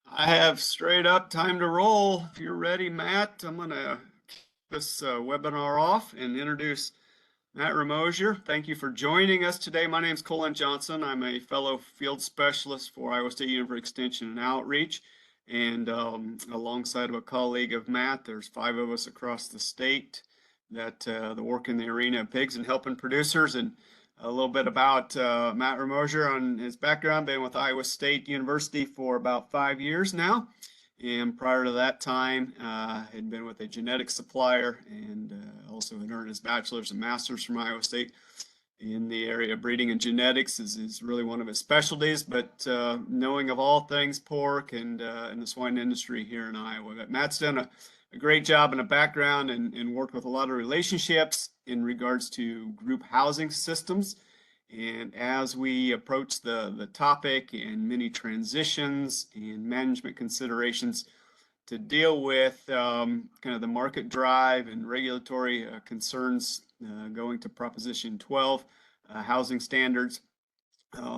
I have straight up time to roll. If you're ready, Matt, I'm going to kick this webinar off and introduce Matt Romoser. Thank you for joining us today. My name is Colin Johnson. I'm a fellow field specialist for Iowa State University Extension and Outreach. And alongside of a colleague of Matt, there's 5 of us across the state that work in the arena of pigs and helping producers. And a little bit about Matt Romoser on his background. Been with Iowa State University for about 5 years now. And prior to that time, had been with a genetics supplier and also had earned his bachelor's and master's from Iowa State in the area of breeding and genetics is really one of his specialties, but knowing of all things pork and in the swine industry here in Iowa. But Matt's done a great job in a background and worked with a lot of relationships in regards to group housing systems. And as we approach the topic and many transitions and management considerations to deal with kind of the market drive and regulatory concerns going to Proposition 12, housing standards,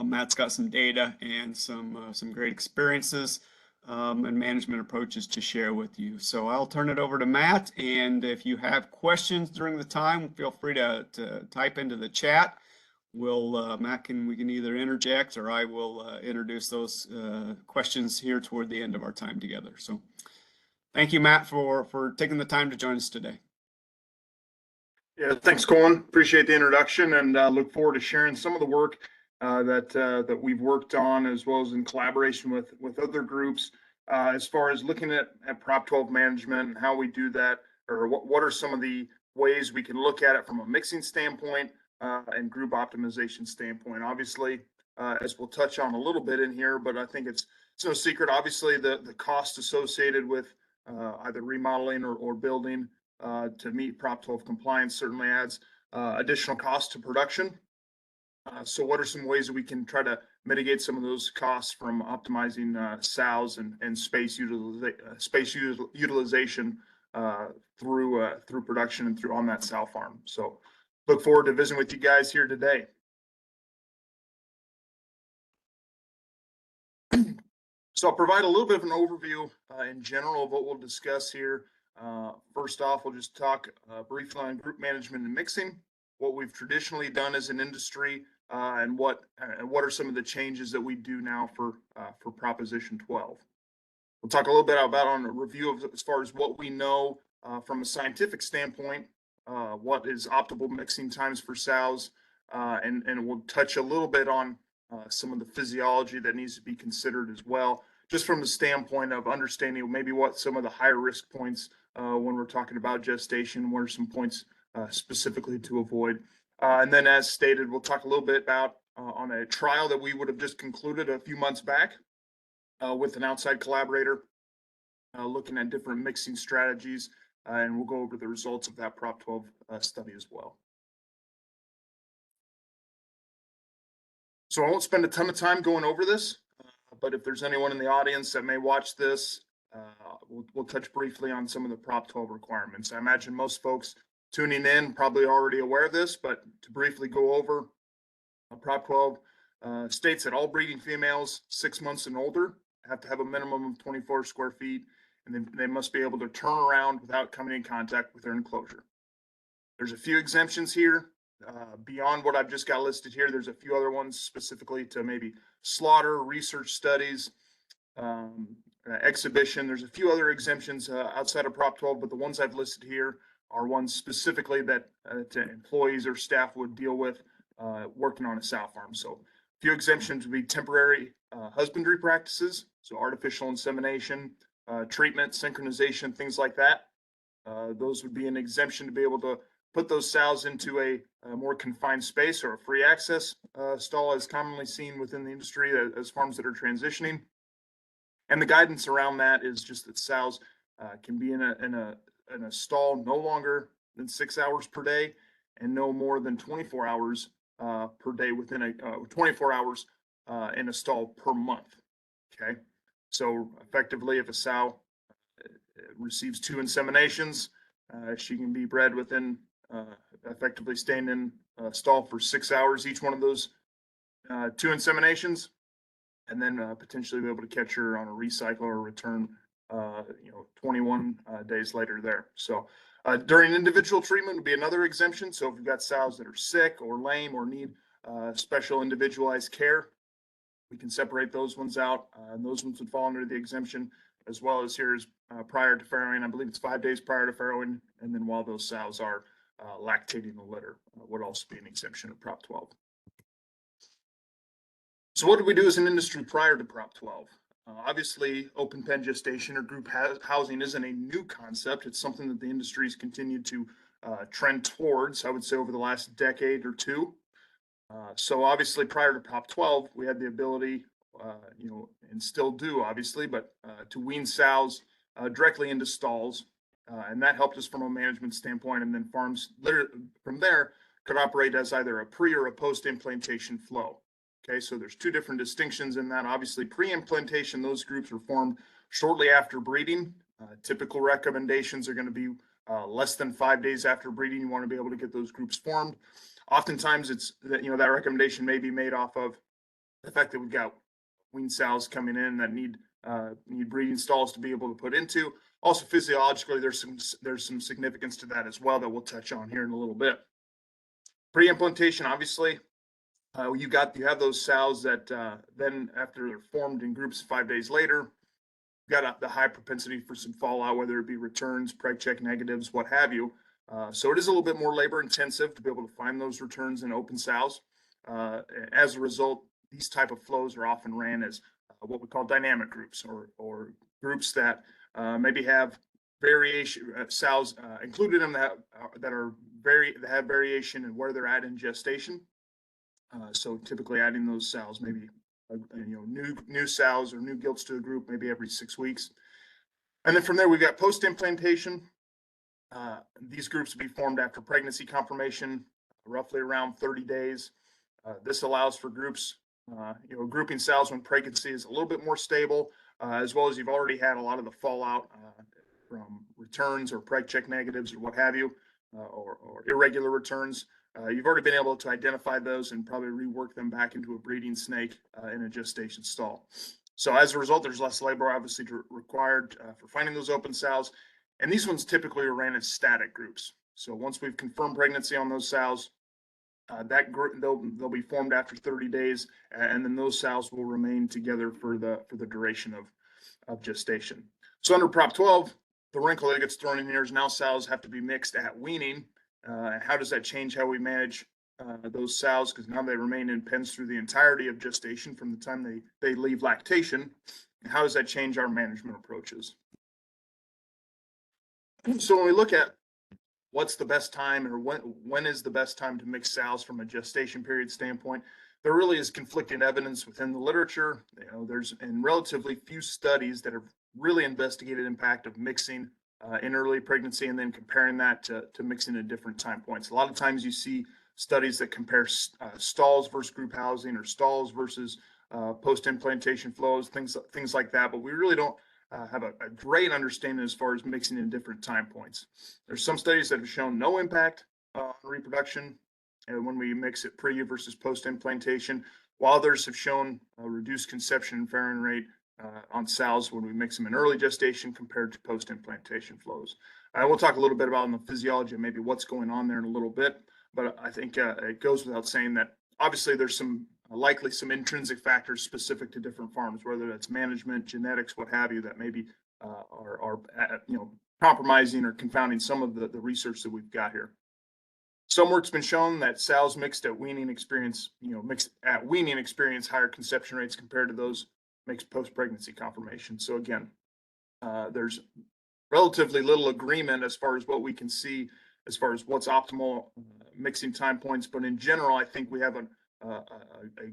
Matt's got some data and some great experiences and management approaches to share with you. So I'll turn it over to Matt, and if you have questions during the time, feel free to type into the chat. Matt we can either interject or I will introduce those questions here toward the end of our time together. So thank you, Matt, for taking the time to join us today. Yeah, thanks, Colin. Appreciate the introduction and look forward to sharing some of the work that we've worked on, as well as in collaboration with other groups, as far as looking at Prop 12 management and how we do that, or what are some of the ways we can look at it from a mixing standpoint and group optimization standpoint. Obviously, as we'll touch on a little bit in here, but I think it's no secret, obviously, the cost associated with either remodeling or building to meet Prop 12 compliance certainly adds additional cost to production. So what are some ways that we can try to mitigate some of those costs from optimizing sows and space utilization through production and through on that sow farm? So look forward to visiting with you guys here today. So I'll provide a little bit of an overview in general of what we'll discuss here. First off, we'll just talk briefly on group management and mixing, what we've traditionally done as an industry, and what are some of the changes that we do now for Proposition 12. We'll talk a little bit about on a review of as far as what we know from a scientific standpoint, what is optimal mixing times for sows, and we'll touch a little bit on some of the physiology that needs to be considered as well, just from the standpoint of understanding maybe what some of the higher risk points when we're talking about gestation, what are some points specifically to avoid. And then as stated, we'll talk a little bit about on a trial that we would have just concluded a few months back with an outside collaborator, looking at different mixing strategies, and we'll go over the results of that Prop 12 study as well. So I won't spend a ton of time going over this, but if there's anyone in the audience that may watch this, we'll touch briefly on some of the Prop 12 requirements. I imagine most folks tuning in probably already aware of this, but to briefly go over, Prop 12 states that all breeding females 6 months and older have to have a minimum of 24 square feet, and they must be able to turn around without coming in contact with their enclosure. There's a few exemptions here. Beyond what I've just got listed here, there's a few other ones specifically to maybe slaughter, research studies, exhibition. There's a few other exemptions outside of Prop 12, but the ones I've listed here are ones specifically that employees or staff would deal with working on a sow farm. So a few exemptions would be temporary husbandry practices, so artificial insemination, treatment, synchronization, things like that. Those would be an exemption to be able to put those sows into a more confined space or a free access stall, as commonly seen within the industry as farms that are transitioning. And the guidance around that is just that sows can be in a stall no longer than 6 hours per day and no more than 24 hours per day within a 24 hours in a stall per month. Okay, so effectively, if a sow receives 2 inseminations, she can be bred within effectively staying in a stall for 6 hours each one of those 2 inseminations. and then potentially be able to catch her on a recycle or return, 21 days later there. So during individual treatment would be another exemption. So if you've got sows that are sick or lame or need special individualized care, we can separate those ones out, and those ones would fall under the exemption, as well as here's prior to farrowing. I believe it's 5 days prior to farrowing, and then while those sows are lactating the litter would also be an exemption of Prop 12. So what did we do as an industry prior to Prop 12? Obviously, open pen gestation or group housing isn't a new concept. It's something that the industry has continued to trend towards, I would say, over the last decade or two. So obviously, prior to Prop 12, we had the ability, and still do, obviously, but to wean sows directly into stalls, and that helped us from a management standpoint. And then farms from there could operate as either a pre or a post-implantation flow. Okay, so there's two different distinctions in that. Obviously, pre-implantation, those groups were formed shortly after breeding. Typical recommendations are going to be less than 5 days after breeding. You want to be able to get those groups formed. Oftentimes, it's that that recommendation may be made off of the fact that we've got weaned sows coming in that need breeding stalls to be able to put into. Also, physiologically, there's some significance to that as well that we'll touch on here in a little bit. Pre-implantation, obviously. You have those sows that then, after they're formed in groups 5 days later, got the high propensity for some fallout, whether it be returns, preg check negatives, what have you. So it is a little bit more labor intensive to be able to find those returns in open sows. As a result, these type of flows are often ran as what we call dynamic groups, or groups that maybe have variation sows included in that have variation in where they're at in gestation. So typically adding those sows, maybe new sows or new gilts to a group maybe every 6 weeks. And then from there, we've got post-implantation. These groups will be formed after pregnancy confirmation, roughly around 30 days. This allows for groups, grouping sows when pregnancy is a little bit more stable, as well as you've already had a lot of the fallout from returns or preg check negatives or what have you, or irregular returns. You've already been able to identify those and probably rework them back into a breeding snake in a gestation stall. So as a result, there's less labor obviously required for finding those open sows. And these ones typically are ran as static groups. So once we've confirmed pregnancy on those sows, that group they'll be formed after 30 days, and then those sows will remain together for the duration of gestation. So under Prop 12, the wrinkle that gets thrown in here is now sows have to be mixed at weaning. How does that change how we manage those sows? Because now they remain in pens through the entirety of gestation from the time they leave lactation. And how does that change our management approaches? So when we look at what's the best time, or when is the best time to mix sows from a gestation period standpoint, there really is conflicting evidence within the literature. There's relatively few studies that have really investigated impact of mixing in early pregnancy and then comparing that to mixing at different time points. A lot of times you see studies that compare stalls versus group housing, or stalls versus post-implantation flows, things like that, but we really don't have a great understanding as far as mixing in different time points. There's some studies that have shown no impact on reproduction when we mix it pre versus post-implantation, while others have shown a reduced conception and farrowing rate on sows when we mix them in early gestation compared to post-implantation flows. We'll talk a little bit about the physiology and maybe what's going on there in a little bit, but I think it goes without saying that obviously there's likely some intrinsic factors specific to different farms, whether that's management, genetics, what have you, that maybe are compromising or confounding some of the research that we've got here. Some work's been shown that sows mixed at weaning experience higher conception rates compared to those mixed post-pregnancy confirmation. So again, there's relatively little agreement as far as what we can see as far as what's optimal mixing time points, but in general, I think we have a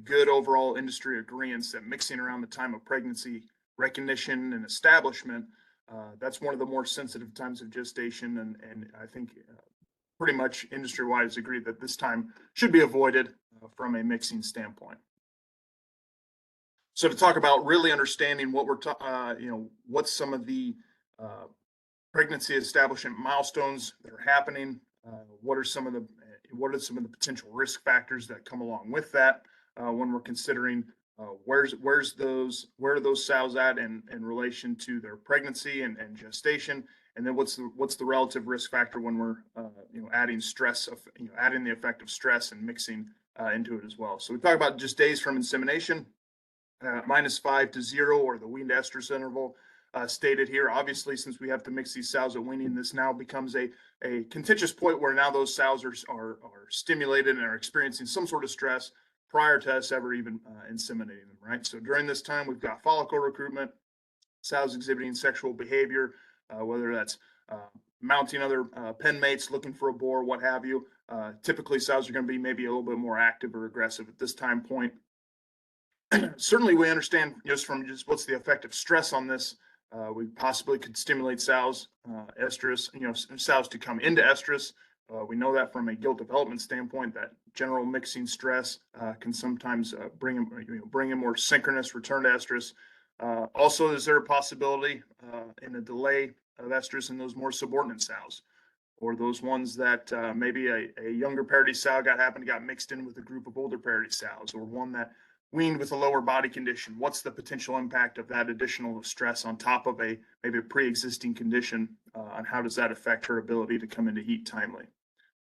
good overall industry agreement that mixing around the time of pregnancy recognition and establishment, that's one of the more sensitive times of gestation, and I think pretty much industry-wide is agreed that this time should be avoided from a mixing standpoint. So to talk about really understanding what what's some of the pregnancy establishment milestones that are happening, what are some of the potential risk factors that come along with that when we're considering where are those sows at in relation to their pregnancy and gestation, and then what's the relative risk factor when we're adding stress of adding the effect of stress and mixing into it as well. So we talk about just days from insemination, -5 to 0, or the weaned estrus interval stated here. Obviously, since we have to mix these sows at weaning, this now becomes a contentious point where now those sows are stimulated and are experiencing some sort of stress prior to us ever even inseminating them, right? So during this time, we've got follicle recruitment, sows exhibiting sexual behavior, whether that's mounting other pen mates, looking for a boar, what have you. Typically, sows are going to be maybe a little bit more active or aggressive at this time point. Certainly, we understand just from what's the effect of stress on this. We possibly could stimulate sows, estrus, sows to come into estrus. We know that from a gilt development standpoint, that general mixing stress can sometimes bring a more synchronous return to estrus. Also, is there a possibility in a delay of estrus in those more subordinate sows, or those ones that maybe a younger parity sow got mixed in with a group of older parity sows, or one that weaned with a lower body condition? What's the potential impact of that additional stress on top of maybe a pre-existing condition, and how does that affect her ability to come into heat timely?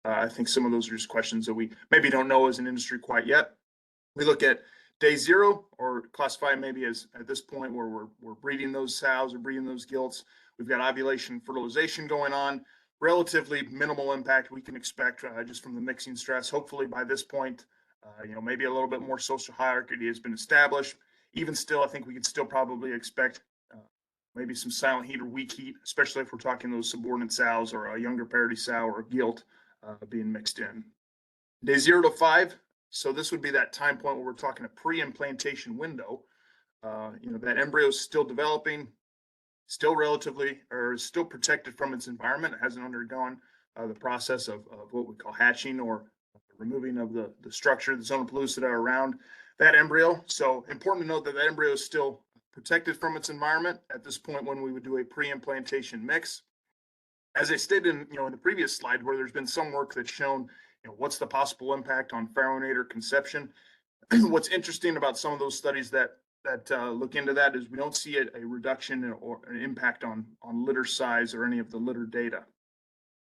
I think some of those are just questions that we maybe don't know as an industry quite yet. We look at day 0, or classify maybe as at this point where we're breeding those sows or breeding those gilts. We've got ovulation, fertilization going on. Relatively minimal impact we can expect just from the mixing stress. Hopefully by this point, maybe a little bit more social hierarchy has been established. Even still, I think we could still probably expect maybe some silent heat or weak heat, especially if we're talking those subordinate sows or a younger parity sow or a gilt being mixed in. Day 0 to 5. So this would be that time point where we're talking a pre-implantation window. That embryo is still developing, still protected from its environment. It hasn't undergone the process of what we call hatching, or removing of the structure, the zona pellucida around that embryo. So important to note that that embryo is still protected from its environment at this point when we would do a pre-implantation mix. As I stated in the previous slide, where there's been some work that's shown what's the possible impact on farrownator conception. What's interesting about some of those studies that look into that is we don't see a reduction or an impact on litter size or any of the litter data.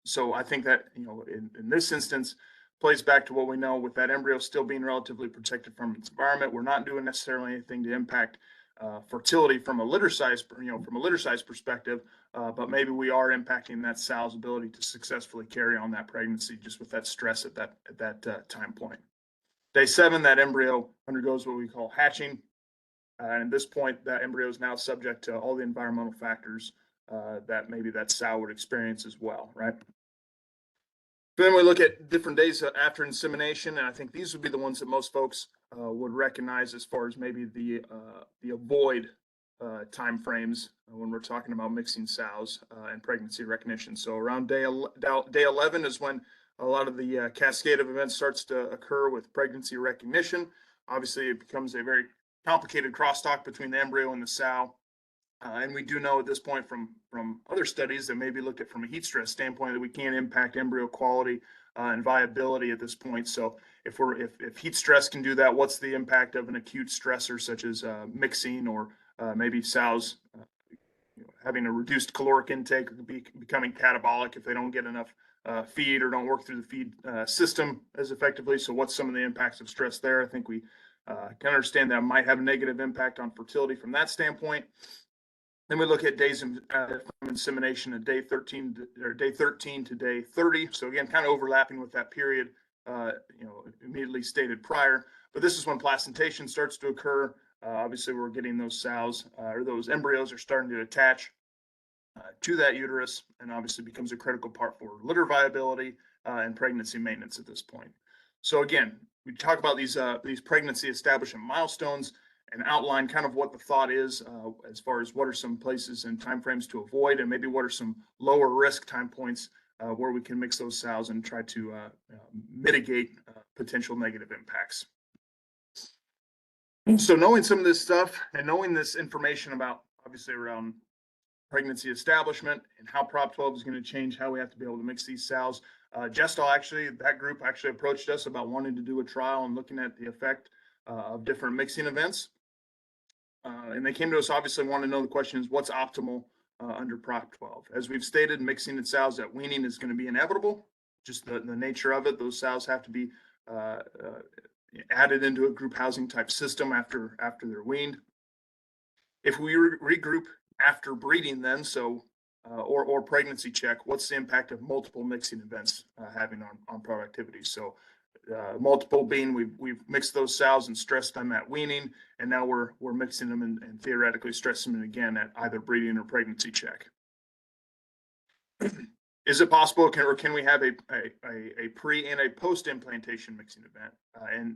So I think that in this instance plays back to what we know with that embryo still being relatively protected from its environment. We're not doing necessarily anything to impact fertility from a litter size, perspective, but maybe we are impacting that sow's ability to successfully carry on that pregnancy just with that stress at that time point. Day 7, that embryo undergoes what we call hatching, and at this point, that embryo is now subject to all the environmental factors that maybe that sow would experience as well, right? Then we look at different days after insemination, and I think these would be the ones that most folks would recognize as far as maybe the avoid time frames when we're talking about mixing sows and pregnancy recognition. So around day 11 is when a lot of the cascade of events starts to occur with pregnancy recognition. Obviously, it becomes a very complicated crosstalk between the embryo and the sow. And we do know at this point from other studies that maybe looked at from a heat stress standpoint that we can impact embryo quality and viability at this point. So if heat stress can do that, what's the impact of an acute stressor such as mixing, or maybe sows having a reduced caloric intake, becoming catabolic if they don't get enough feed or don't work through the feed system as effectively. So what's some of the impacts of stress there? I think we can understand that might have a negative impact on fertility from that standpoint. Then we look at days from insemination at day 13 to day 30. So again, kind of overlapping with that period, immediately stated prior. But this is when placentation starts to occur. Obviously, we're getting those sows or those embryos are starting to attach to that uterus, and obviously becomes a critical part for litter viability and pregnancy maintenance at this point. So again, we talk about these pregnancy establishment milestones and outline kind of what the thought is as far as what are some places and timeframes to avoid, and maybe what are some lower risk time points where we can mix those sows and try to mitigate potential negative impacts. So knowing some of this stuff and knowing this information about obviously around pregnancy establishment and how Prop 12 is going to change how we have to be able to mix these sows, that group actually approached us about wanting to do a trial and looking at the effect of different mixing events. and they came to us obviously want to know the question is what's optimal under Prop 12. As we've stated, mixing in sows at weaning is going to be inevitable. Just the nature of it. Those sows have to be added into a group housing type system after they're weaned. If we regroup after breeding, then or pregnancy check, what's the impact of multiple mixing events having on productivity? So multiple being we've mixed those sows and stressed them at weaning, and now we're mixing them and theoretically stressing them again at either breeding or pregnancy check. Is it possible, or can we have a pre and a post implantation mixing event?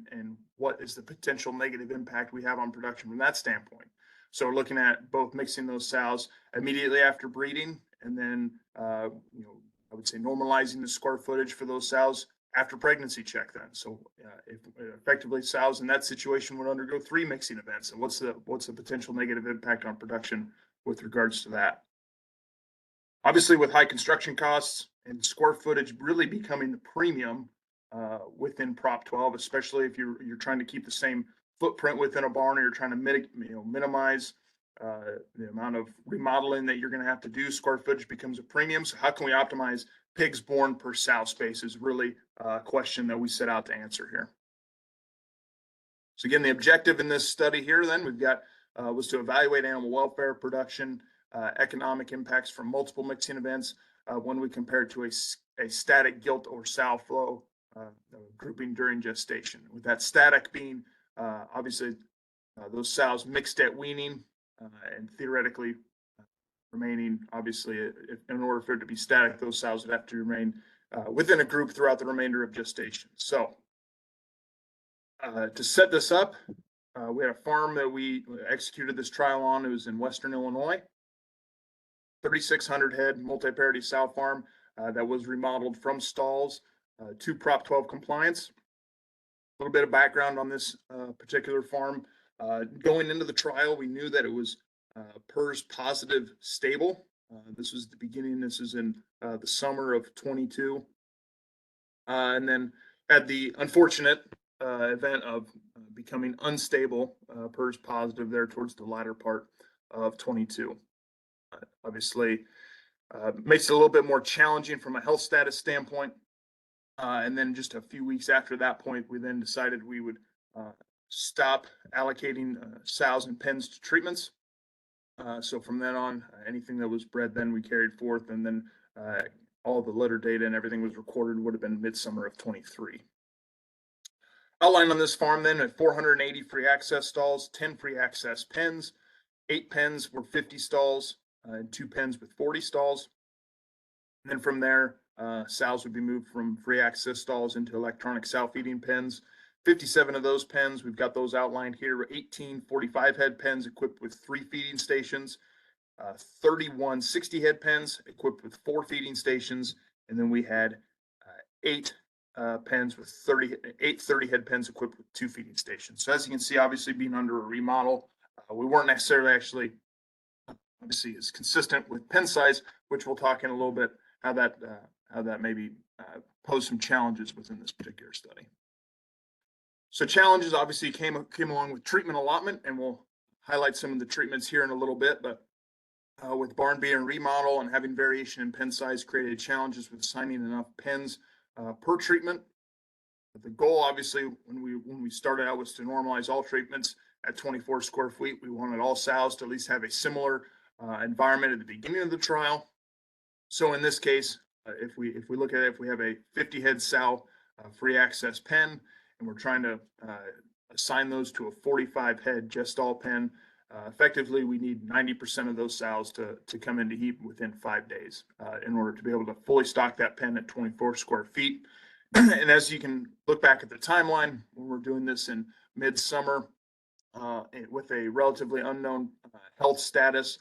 And what is the potential negative impact we have on production from that standpoint? So we're looking at both mixing those sows immediately after breeding, and then I would say normalizing the square footage for those sows after pregnancy check. Then, so if effectively sows in that situation would undergo 3 mixing events, and what's the potential negative impact on production with regards to that? Obviously, with high construction costs and square footage really becoming the premium within Prop 12, especially if you're trying to keep the same footprint within a barn, or you're trying to minimize the amount of remodeling that you're going to have to do, square footage becomes a premium. So how can we optimize pigs born per sow space is really a question that we set out to answer here. So again, the objective in this study here then we've got was to evaluate animal welfare, production, economic impacts from multiple mixing events when we compare it to a static gilt or sow flow grouping during gestation. With that static being obviously those sows mixed at weaning and theoretically remaining, obviously, in order for it to be static, those sows would have to remain within a group throughout the remainder of gestation. So to set this up, we had a farm that we executed this trial on. It was in Western Illinois. 3,600 head multi-parity sow farm that was remodeled from stalls to Prop 12 compliance. A little bit of background on this particular farm. Going into the trial, we knew that it was PRRS positive stable. This was the beginning. This is in the summer of 22. And then had the unfortunate event of becoming unstable, PRRS positive there towards the latter part of 22. Obviously, makes it a little bit more challenging from a health status standpoint. And then just a few weeks after that point, we then decided we would stop allocating sows and pens to treatments. So from then on, anything that was bred then we carried forth, and then all the litter data and everything was recorded would have been midsummer of 23. Outlined on this farm then at 480 free access stalls, 10 free access pens, 8 pens were 50 stalls, and 2 pens with 40 stalls. And then from there, sows would be moved from free access stalls into electronic sow feeding pens. 57 of those pens, we've got those outlined here, 18 45 head pens equipped with 3 feeding stations, 31 60 head pens equipped with 4 feeding stations, and then we had 8 pens with 30 head pens equipped with 2 feeding stations. So as you can see, obviously being under a remodel, we weren't necessarily actually obviously is consistent with pen size, which we'll talk in a little bit how that maybe posed some challenges within this particular study. So challenges obviously came along with treatment allotment, and we'll highlight some of the treatments here in a little bit. But with barn being remodel and having variation in pen size created challenges with assigning enough pens per treatment. But the goal, obviously, when we started out was to normalize all treatments at 24 square feet. We wanted all sows to at least have a similar environment at the beginning of the trial. So in this case, if we look at it, if we have a 50 head sow free access pen, and we're trying to assign those to a 45 head gestall pen, effectively we need 90% of those sows to come into heat within 5 days in order to be able to fully stock that pen at 24 square feet. And as you can look back at the timeline, when we're doing this in midsummer with a relatively unknown health status,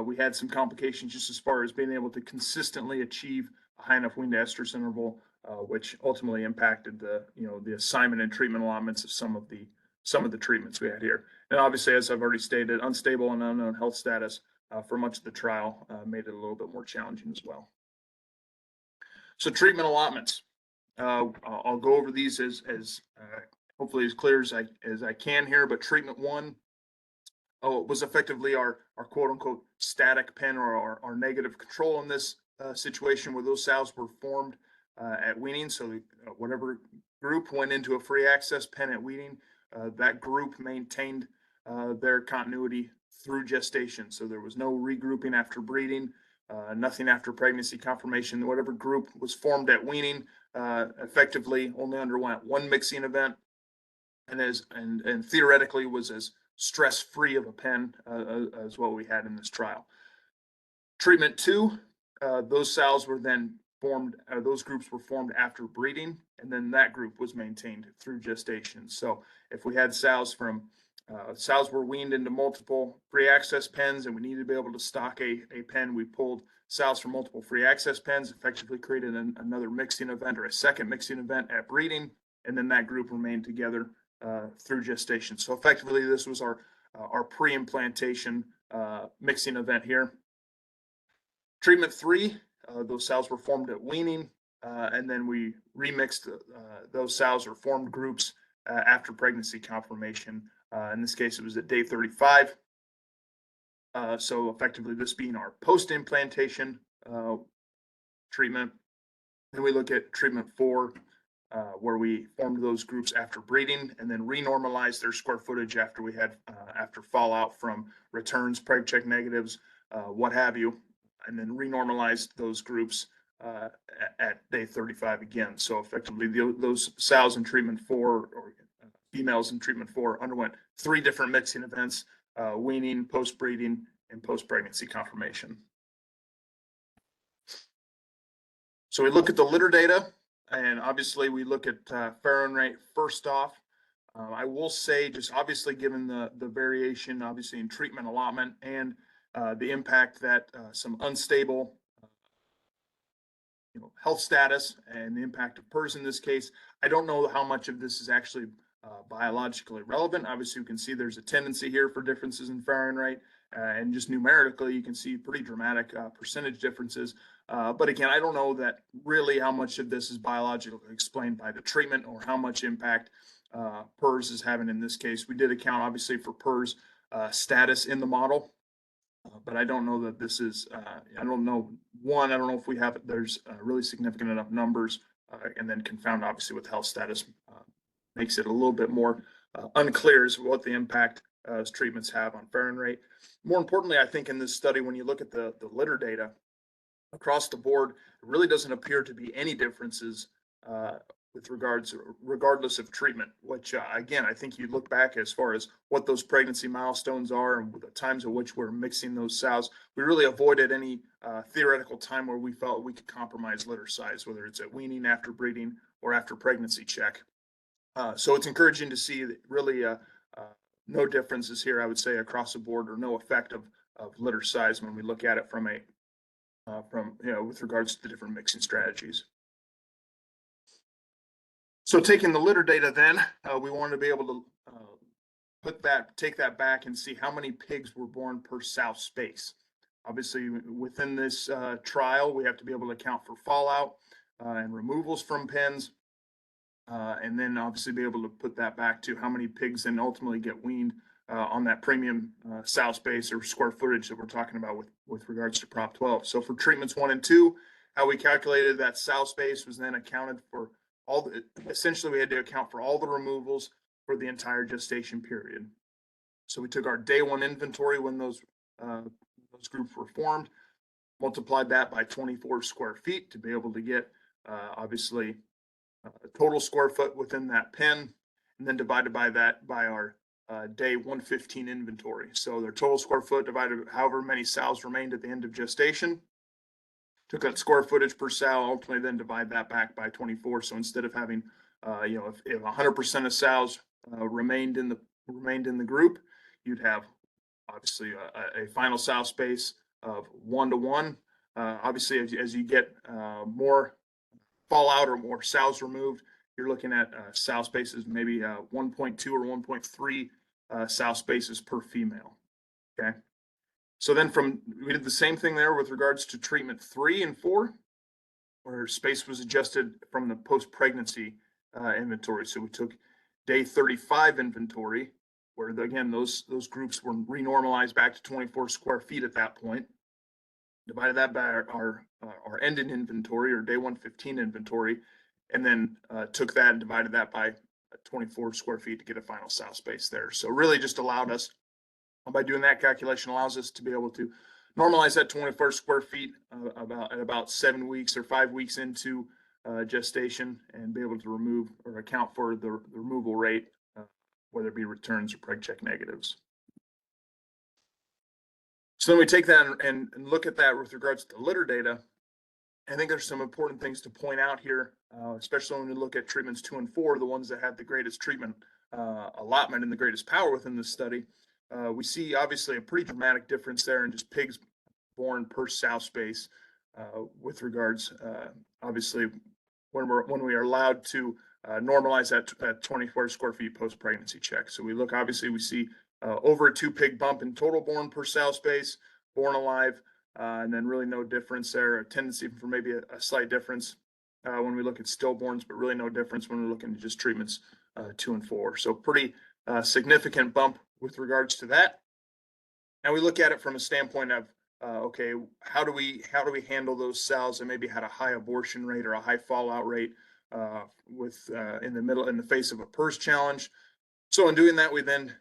we had some complications just as far as being able to consistently achieve a high enough wean to estrus interval, which ultimately impacted the assignment and treatment allotments of some of the treatments we had here. And obviously, as I've already stated, unstable and unknown health status for much of the trial made it a little bit more challenging as well. So treatment allotments, I'll go over these as hopefully as clear as I can here. But treatment 1, was effectively our quote unquote static pen, or our negative control in this situation, where those sows were formed at weaning. So whatever group went into a free access pen at weaning, that group maintained their continuity through gestation. So there was no regrouping after breeding, nothing after pregnancy confirmation. Whatever group was formed at weaning effectively only underwent one mixing event, and theoretically was as stress-free of a pen as what we had in this trial. Treatment 2, those sows were then formed, those groups were formed after breeding, and then that group was maintained through gestation. So if we had sows sows were weaned into multiple free access pens, and we needed to be able to stock a pen, we pulled sows from multiple free access pens, effectively created another mixing event, or a second mixing event at breeding, and then that group remained together through gestation. So effectively, this was our pre-implantation mixing event here. Treatment 3, those sows were formed at weaning, and then we remixed those sows, or formed groups, after pregnancy confirmation. In this case, it was at day 35. So effectively, this being our post-implantation treatment. Then we look at treatment 4, where we formed those groups after breeding, and then renormalized their square footage after we had after fallout from returns, preg check negatives, what have you, and then renormalized those groups at day 35 again. So effectively, those sows in treatment 4, or females in treatment 4, underwent 3 different mixing events: weaning, post-breeding, and post-pregnancy confirmation. So we look at the litter data, and obviously we look at farrowing rate first off. I will say, just obviously given the variation, obviously in treatment allotment, and the impact that some unstable health status and the impact of PRRS in this case, I don't know how much of this is actually biologically relevant. Obviously, you can see there's a tendency here for differences in farrowing rate, and just numerically, you can see pretty dramatic percentage differences. But again, I don't know that really how much of this is biologically explained by the treatment, or how much impact PRRS is having in this case. We did account, obviously, for PRRS status in the model, but I don't know that this is, I don't know if we have, there's really significant enough numbers, and then confound, obviously, with health status makes it a little bit more unclear as what the impact treatments have on farrowing rate. More importantly, I think in this study, when you look at the litter data across the board, it really doesn't appear to be any differences regardless of treatment, which again, I think you look back as far as what those pregnancy milestones are, and the times at which we're mixing those sows, we really avoided any theoretical time where we felt we could compromise litter size, whether it's at weaning, after breeding, or after pregnancy check. So it's encouraging to see that really no differences here, I would say, across the board, or no effect of litter size when we look at it from with regards to the different mixing strategies. So taking the litter data, then we wanted to be able to take that back and see how many pigs were born per sow space. Obviously, within this trial, we have to be able to account for fallout and removals from pens, and then obviously be able to put that back to how many pigs then ultimately get weaned on that premium sow space, or square footage, that we're talking about with regards to Prop 12. So for treatments 1 and 2, how we calculated that sow space was then accounted for essentially we had to account for all the removals for the entire gestation period. So we took our day 1 inventory when those groups were formed, multiplied that by 24 square feet to be able to get obviously total square foot within that pen, and then divided by that by our day 115 inventory. So their total square foot divided however many sows remained at the end of gestation. Took that square footage per sow, ultimately then divide that back by 24. So instead of having, if 100% of sows remained in the group, you'd have obviously a final sow space of 1-to-1. Obviously, as you get more fallout or more sows removed, you're looking at sow spaces maybe 1.2 or 1.3 sow spaces per female. Okay. So then we did the same thing there with regards to treatment 3 and 4, where space was adjusted from the post-pregnancy inventory. So we took day 35 inventory, where again, those groups were renormalized back to 24 square feet at that point. Divided that by our ending inventory or day 115 inventory, and then took that and divided that by 24 square feet to get a final sow space there. So really just allowed us, by doing that calculation, allows us to be able to normalize that 24 square feet about 7 weeks or 5 weeks into gestation, and be able to remove or account for the removal rate, whether it be returns or preg check negatives. So then we take that and look at that with regards to litter data. I think there's some important things to point out here, especially when we look at treatments 2 and 4, the ones that had the greatest treatment allotment and the greatest power within this study. We see obviously a pretty dramatic difference there in just pigs born per sow space, with regards, obviously, when we are allowed to normalize that at 24 square feet post-pregnancy check. So we look, obviously, we see over a 2 pig bump in total born per sow space, born alive, and then really no difference there, a tendency for maybe a slight difference when we look at stillborns, but really no difference when we look into just treatments 2 and 4. So pretty significant bump with regards to that. And we look at it from a standpoint of, okay, how do we handle those sows that maybe had a high abortion rate or a high fallout rate in the face of a PRRS challenge. So in doing that, we then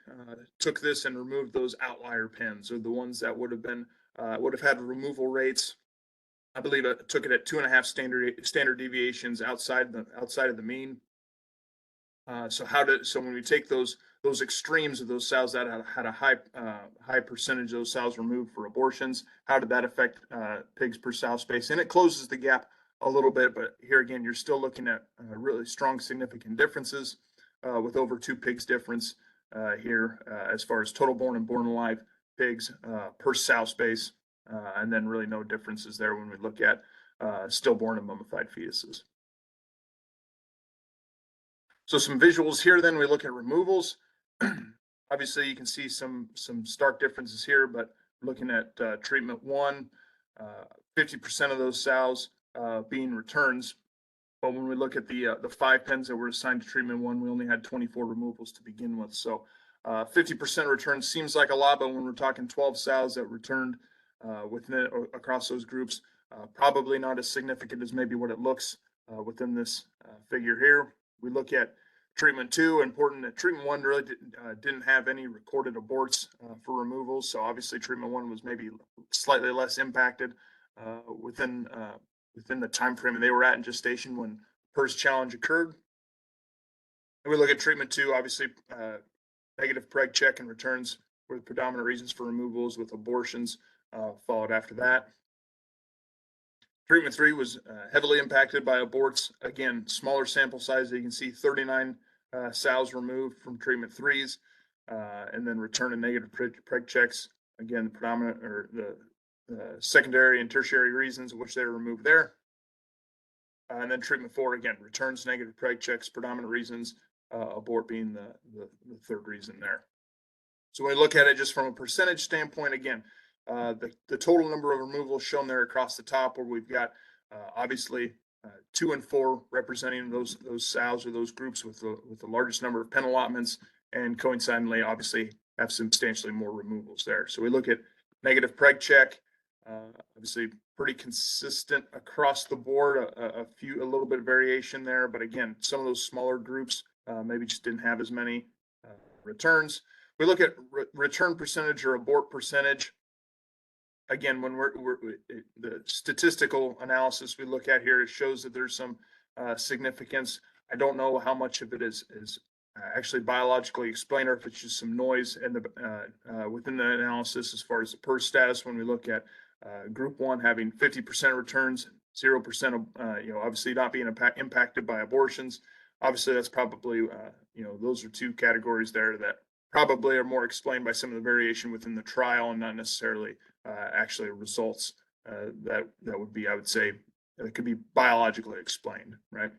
took this and removed those outlier pens, or the ones that would have had removal rates. I believe it took it at 2.5 standard deviations outside of the mean. So when we take those extremes of those sows that had a high percentage of those sows removed for abortions, how did that affect pigs per sow space? And it closes the gap a little bit, but here again, you're still looking at really strong, significant differences with over 2 pigs difference here as far as total born and born alive pigs per sow space, and then really no differences there when we look at stillborn and mummified fetuses. So some visuals here, then we look at removals. Obviously, you can see some stark differences here, but looking at treatment 1, 50% of those sows being returns. But when we look at the 5 pens that were assigned to treatment 1, we only had 24 removals to begin with. So 50% return seems like a lot, but when we're talking 12 sows that returned across those groups, probably not as significant as maybe what it looks within this figure here. We look at treatment 2, important that treatment 1 really didn't have any recorded aborts for removals. So obviously treatment 1 was maybe slightly less impacted within the time frame they were at in gestation when PRRS challenge occurred. And we look at treatment 2, obviously negative preg check and returns were the predominant reasons for removals, with abortions followed after that. Treatment 3 was heavily impacted by aborts. Again, smaller sample size. You can see 39 sows removed from treatment 3s, and then return and negative preg checks. Again, the predominant or the secondary and tertiary reasons which they were removed there. And then treatment 4, again, returns, negative preg checks, predominant reasons, abort being the third reason there. So when we look at it just from a percentage standpoint, again, the total number of removals shown there across the top, where we've got obviously 2 and 4 representing those sows or those groups with the largest number of pen allotments, and coincidentally, obviously, have substantially more removals there. So we look at negative preg check, obviously pretty consistent across the board, a little bit of variation there, but again, some of those smaller groups maybe just didn't have as many returns. We look at return percentage or abort percentage. Again, when the statistical analysis we look at here, it shows that there's some significance. I don't know how much of it is actually biologically explained, or if it's just some noise in within the analysis as far as the PRRS status. When we look at group 1 having 50% returns, 0% of obviously not being impacted by abortions. Obviously, that's probably those are 2 categories there that probably are more explained by some of the variation within the trial, and not necessarily actually results that would be, I would say, that could be biologically explained, right?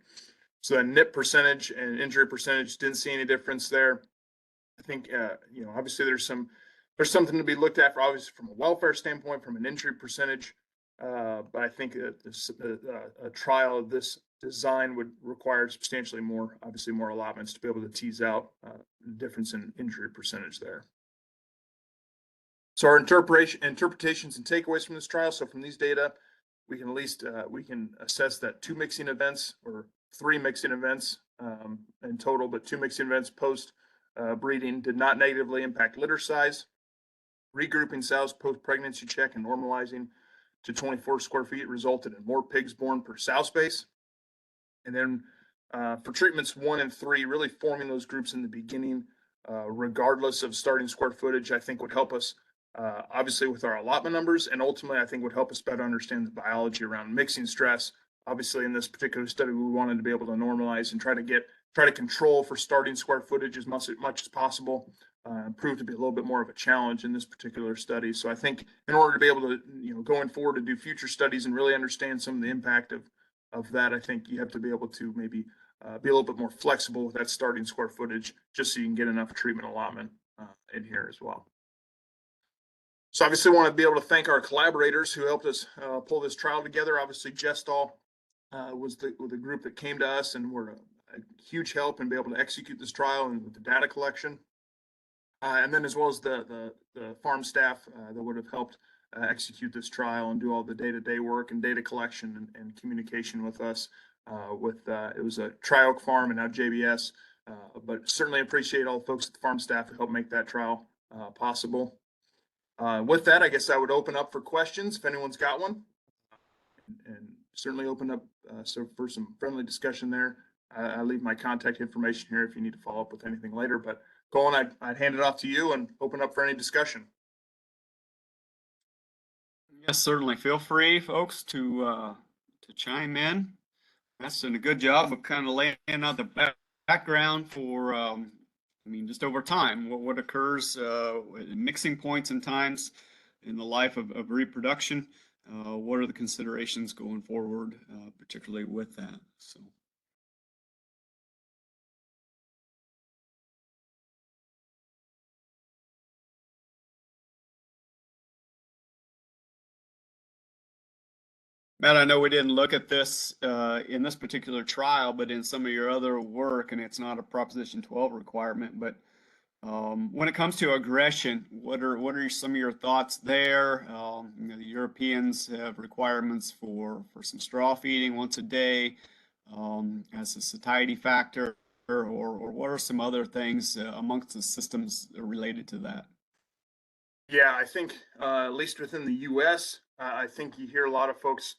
So then NIP percentage and injury percentage, didn't see any difference there. I think obviously there's something to be looked at, obviously from a welfare standpoint, from an injury percentage, but I think a trial of this design would require substantially more, obviously more allotments to be able to tease out the difference in injury percentage there. So our interpretations and takeaways from this trial. So from these data, we can at least we can assess that 2 mixing events or 3 mixing events in total, but 2 mixing events post breeding did not negatively impact litter size. Regrouping sows post pregnancy check and normalizing to 24 square feet resulted in more pigs born per sow space. And then for treatments 1 and 3, really forming those groups in the beginning, regardless of starting square footage, I think would help us obviously with our allotment numbers, and ultimately I think would help us better understand the biology around mixing stress. Obviously in this particular study, we wanted to be able to normalize and try to control for starting square footage as much as possible. Proved to be a little bit more of a challenge in this particular study. So I think in order to be able to, going forward to do future studies and really understand some of the impact of that, I think you have to be able to maybe be a little bit more flexible with that starting square footage, just so you can get enough treatment allotment in here as well. So obviously want to be able to thank our collaborators who helped us pull this trial together. Obviously Gestall was the group that came to us and were a huge help in being able to execute this trial and with the data collection. And then as well as the farm staff that would have helped execute this trial and do all the day-to-day work and data collection and communication with us. It was a Tri-Oak Farm and now JBS, but certainly appreciate all the folks at the farm staff who helped make that trial possible. With that, I guess I would open up for questions if anyone's got one, and certainly open up so for some friendly discussion there. I leave my contact information here if you need to follow up with anything later, but Colin, I'd hand it off to you and open up for any discussion. Yes, certainly. Feel free, folks, to chime in. That's done a good job of kind of laying out the background for, I mean, just over time, what occurs, mixing points and times in the life of reproduction. What are the considerations going forward, particularly with that? So. Matt, I know we didn't look at this in this particular trial, but in some of your other work, and it's not a Proposition 12 requirement, but when it comes to aggression, what are some of your thoughts there? The Europeans have requirements for some straw feeding once a day as a satiety factor, or what are some other things amongst the systems related to that? Yeah, I think at least within the U.S., I think you hear a lot of folks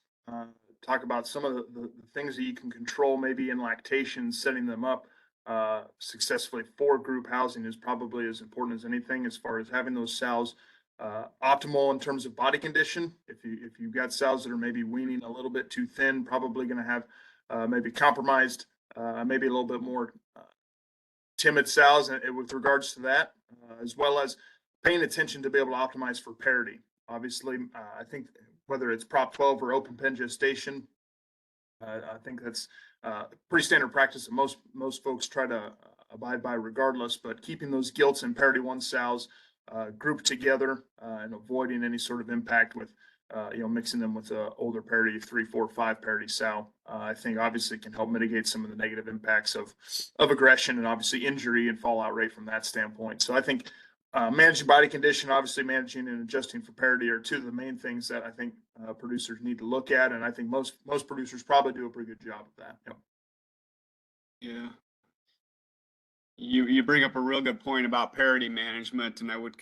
talk about some of the things that you can control, maybe in lactation, setting them up successfully for group housing is probably as important as anything, as far as having those sows optimal in terms of body condition. If you've got sows that are maybe weaning a little bit too thin, probably going to have maybe compromised, maybe a little bit more timid sows with regards to that, as well as paying attention to be able to optimize for parity. Obviously, I think whether it's Prop 12 or open pen gestation, I think that's pretty standard practice that most folks try to abide by regardless, but keeping those gilts and parity 1 sows grouped together and avoiding any sort of impact with mixing them with older parity 3, 4, 5 parity sow, I think obviously can help mitigate some of the negative impacts of aggression and obviously injury and fallout rate from that standpoint. So I think managing body condition, obviously managing and adjusting for parity are two of the main things that I think producers need to look at, and I think most producers probably do a pretty good job of that. Yep. Yeah. You bring up a real good point about parity management, and I would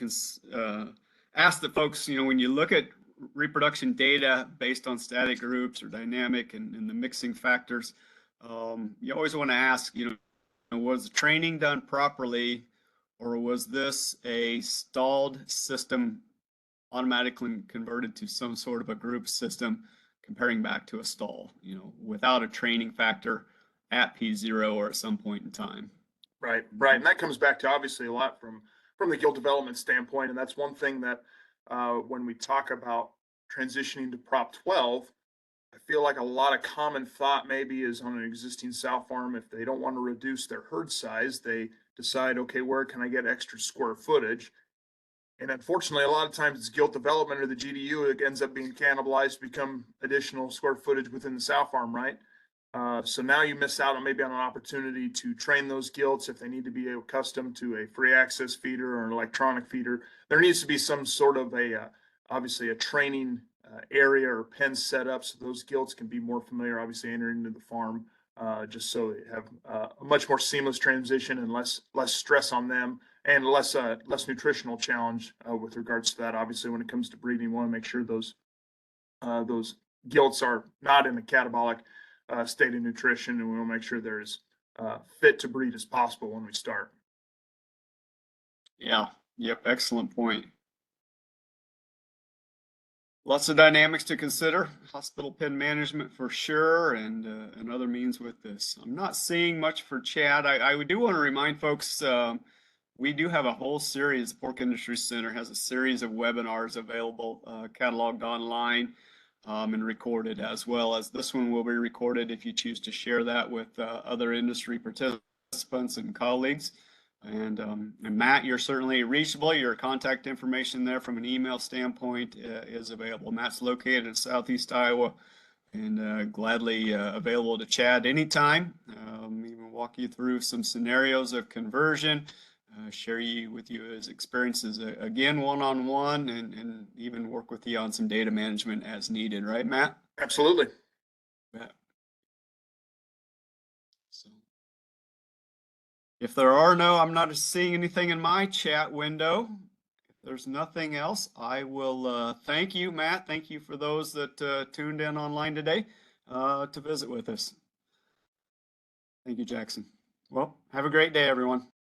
ask the folks, when you look at reproduction data based on static groups or dynamic and the mixing factors, you always want to ask, was the training done properly, or was this a stalled system automatically converted to some sort of a group system comparing back to a stall, without a training factor at P0 or at some point in time? Right. And that comes back to obviously a lot from the gilt development standpoint. And that's one thing that when we talk about transitioning to Prop 12, I feel like a lot of common thought maybe is on an existing sow farm, if they don't want to reduce their herd size, they decide, okay, where can I get extra square footage? And unfortunately, a lot of times it's gilt development or the GDU that ends up being cannibalized to become additional square footage within the sow farm, right? So now you miss out on maybe on an opportunity to train those gilts if they need to be accustomed to a free access feeder or an electronic feeder. There needs to be some sort of obviously a training area or pen set up so those gilts can be more familiar, obviously entering into the farm, just so they have a much more seamless transition and less stress on them and less nutritional challenge with regards to that. Obviously, when it comes to breeding, you want to make sure those gilts are not in a catabolic state of nutrition, and we want to make sure they're as fit to breed as possible when we start. Yeah. Yep. Excellent point. Lots of dynamics to consider. Hospital pen management for sure, and other means with this. I'm not seeing much for Chad. I do want to remind folks we do have a whole series. Pork Industry Center has a series of webinars available, cataloged online and recorded, as well as this one will be recorded if you choose to share that with other industry participants and colleagues. And Matt, you're certainly reachable. Your contact information there from an email standpoint is available. Matt's located in Southeast Iowa and gladly available to chat anytime. Even walk you through some scenarios of conversion, share with you his experiences again one-on-one, and even work with you on some data management as needed. Right, Matt? Absolutely. Yeah. So. If there are no, I'm not seeing anything in my chat window. If there's nothing else, I will thank you, Matt. Thank you for those that tuned in online today to visit with us. Thank you, Jackson. Well, have a great day, everyone.